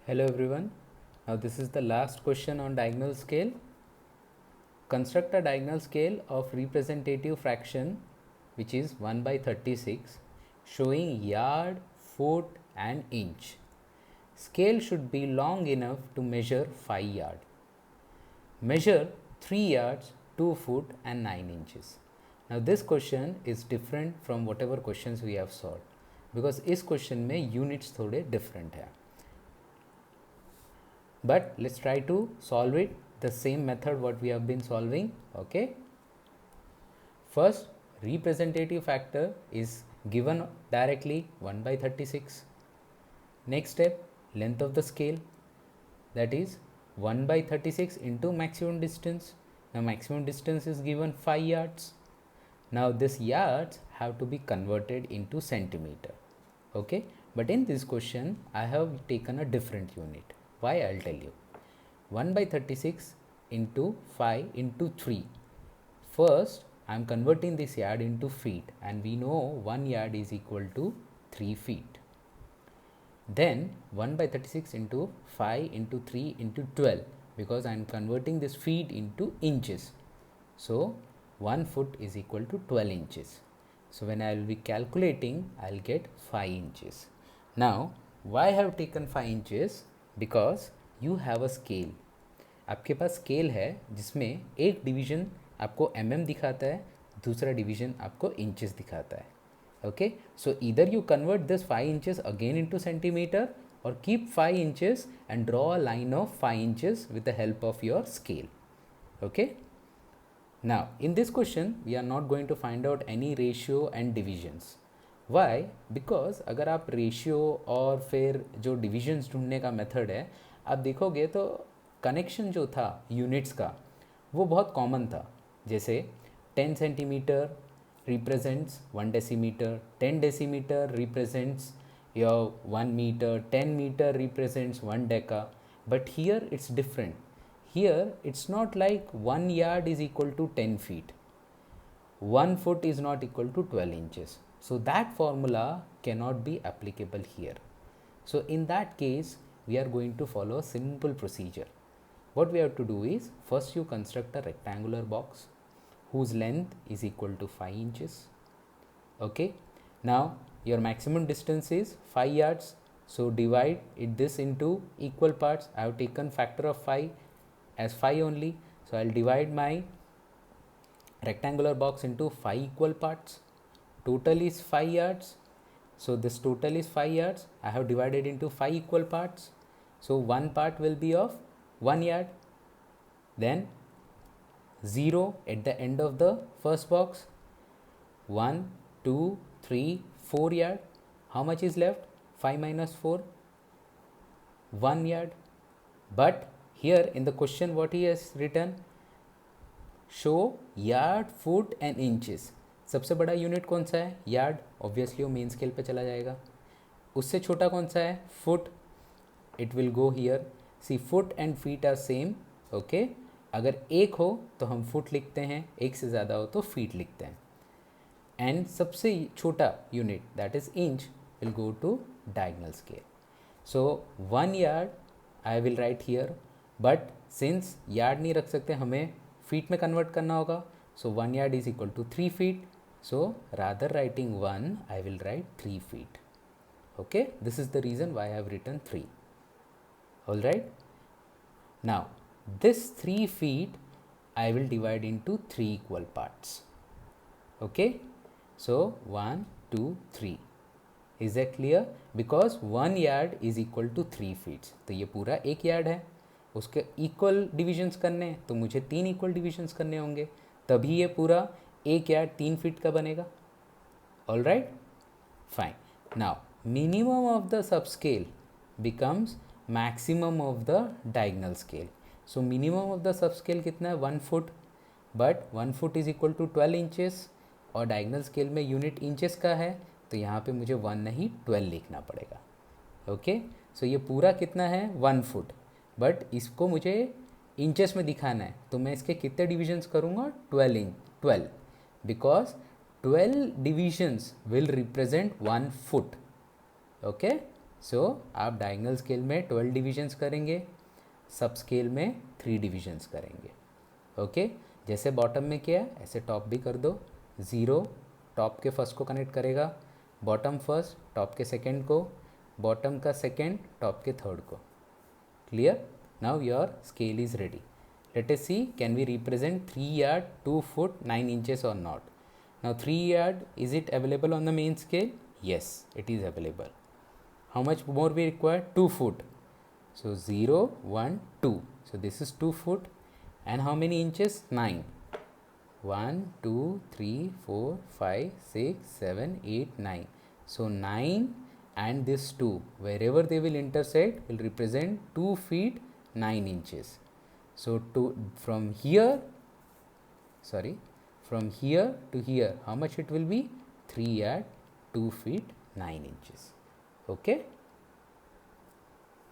Hello everyone. Now this is the last question on diagonal scale. Construct a diagonal scale of representative fraction which is 1 by 36 showing yard, foot and inch. Scale should be long enough to measure 5 yard. Measure 3 yards, 2 foot and 9 inches. Now this question is different from whatever questions we have solved because इस question में units थोड़े different है. But let's try to solve it the same method what we have been solving. Okay, first representative factor is given directly 1 by 36. Next step, length of the scale, that is 1 by 36 into maximum distance. Now maximum distance is given 5 yards. Now this yards have to be converted into centimeter. Okay, but in this question I have taken a different unit. Why? I'll tell you. 1 by 36 into 5 into 3. First I am converting this yard into feet and we know 1 yard is equal to 3 feet. Then 1 by 36 into 5 into 3 into 12 because I am converting this feet into inches. So 1 foot is equal to 12 inches. So when I will be calculating, I will get 5 inches. Now why I have taken 5 inches? Because you have a scale. आपके पास scale है जिसमें एक division आपको mm दिखाता है, दूसरा division आपको inches दिखाता है. Okay, so either you convert this 5 inches again into centimeter or keep 5 inches and draw a line of 5 inches with the help of your scale. Okay, now in this question we are not going to find out any ratio and divisions. Why? Because अगर आप ratio और फिर जो divisions ढूंढने का method है आप देखोगे तो कनेक्शन जो था यूनिट्स का वो बहुत कॉमन था. जैसे 10 centimetre represents 1 decimeter, 10 decimeter represents your 1 meter, 10 meter represents 1 deca. But here it's different. Here it's not like 1 yard is equal to 10 feet. 1 foot is not equal to 12 inches. So that formula cannot be applicable here. So in that case, we are going to follow a simple procedure. What we have to do is, first you construct a rectangular box whose length is equal to 5 inches. Okay, now your maximum distance is 5 yards. So divide this into equal parts. I have taken factor of 5 as 5 only. So I'll divide my rectangular box into 5 equal parts. Total is 5 yards. So this total is 5 yards. I have divided into 5 equal parts. So one part will be of 1 yard. Then 0 at the end of the first box. 1, 2, 3, 4 yard. How much is left? 5 minus 4, 1 yard. But here in the question what he has written, show yard, foot and inches. सबसे बड़ा unit कौन सा है? Yard. Obviously वो main scale पे चला जाएगा. उससे छोटा कौन सा है? Foot. It will go here. See foot and feet are same. Okay, अगर एक हो तो हम फुट लिखते हैं, एक से ज़्यादा हो तो फीट लिखते हैं. एंड सबसे छोटा unit that is inch will go to diagonal scale. So 1 yard I will write here, but since yard नहीं रख सकते हमें फीट में कन्वर्ट करना होगा. So 1 yard is equal to 3 feet. So rather writing 1, I will write 3 feet. Okay, this is the reason why I have written 3. All right. Now this 3 feet I will divide into 3 equal parts. Okay, so 1, 2, 3. Is that clear? Because 1 yard is equal to 3 feet. तो ये पूरा 1 yard है, उसके equal divisions करने हैं तो मुझे 3 equal divisions करने होंगे, तभी ये पूरा 1 यार्ड 3 फीट का बनेगा. All right, fine. Now minimum of the sub scale becomes maximum of the diagonal scale. So minimum of the sub scale कितना है? 1 foot. But 1 foot is equal to 12 inches और डायगोनल स्केल में unit inches का है तो यहाँ पे मुझे 1 नहीं 12 लिखना पड़ेगा. ओके, सो ये पूरा कितना है? 1 फुट. बट इसको मुझे इंचेस में दिखाना है तो मैं इसके कितने डिविजन्स करूँगा? 12 because 12 divisions will represent 1 foot. Okay, सो आप डायगोनल स्केल में 12 डिविजन्स करेंगे, सब स्केल में 3 डिविजन्स करेंगे। ओके जैसे बॉटम में किया ऐसे टॉप भी कर दो। 0 टॉप के फर्स्ट को कनेक्ट करेगा, बॉटम फर्स्ट टॉप के सेकंड को, बॉटम का सेकंड टॉप के थर्ड को। Clear? Now your scale is ready. Let us see, can we represent 3 yard 2 foot 9 inches or not? Now 3 yard, is it available on the main scale? Yes, it is available. How much more we require? 2 foot. So 0, 1, 2. So this is 2 foot. And how many inches? 9. 1, 2, 3, 4, 5, 6, 7, 8, 9. So 9 and this 2, wherever they will intersect, will represent 2 feet 9 inches. So from here to here, how much it will be? 3 yard 2 feet 9 inches. Okay,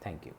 thank you.